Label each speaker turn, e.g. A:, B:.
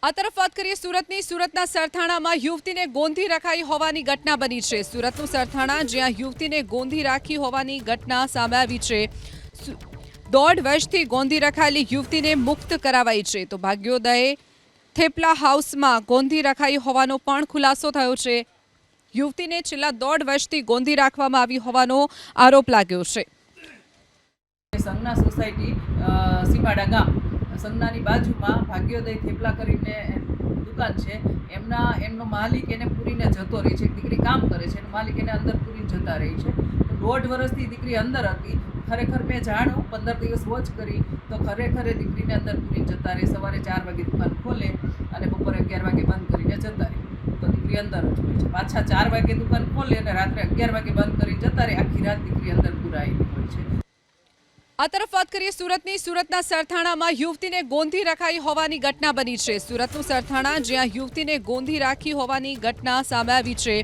A: આ તરફ વાત કરીએ સુરતના સરથાણામાં યુવતીને ગોંધી રખાઈ હોવાની ઘટના બની છે। સુરતનું સરથાણા જ્યાં યુવતીને ગોંધી રાખી હોવાની ઘટના સામે આવી છે। 1.5 વર્ષથી ગોંધી રખાયેલી યુવતીને મુક્ત કરાવાઈ છે। તો ભાગ્યોદય થેપલા હાઉસમાં ગોંધી રખાઈ હોવાનો પણ ખુલાસો થયો છે। યુવતીને છેલ્લા 1.5 વર્ષથી ગોંધી રાખવામાં આવી હોવાનો આરોપ લાગ્યો છે।
B: સંઘના સોસાયટી સીમાડા ગામ સંઘનાની બાજુમાં ભાગ્યોદય થેપલા કરીને દુકાન છે। એમનો માલિક એને પૂરીને જતો રહે છે। દીકરી કામ કરે છે, એનો માલિક એને અંદર પૂરીને જતા રહે છે। તો 1.5 વર્ષથી દીકરી અંદર હતી। ખરેખર મેં જાણ્યું 15 દિવસ વોચ કરી તો ખરેખર દીકરીને અંદર પૂરીને જતા રહે। સવારે 4 વાગે દુકાન ખોલે અને બપોરે 11 વાગે બંધ કરીને જતા રહે। તો દીકરી અંદર જ હોય છે। પાછા 4 વાગે દુકાન ખોલે અને રાત્રે 11 વાગે બંધ કરીને જતા રહે। આખી રાત દીકરી અંદર પુરાયેલી હોય છે।
A: આ તરફ વાત કરીએ સુરતના સરથાણામાં યુવતીને ગોંધી રખાઈ હોવાની ઘટના બની છે। સુરતનું સરથાણા જ્યાં યુવતીને ગોંધી રાખી હોવાની ઘટના સામે આવી છે।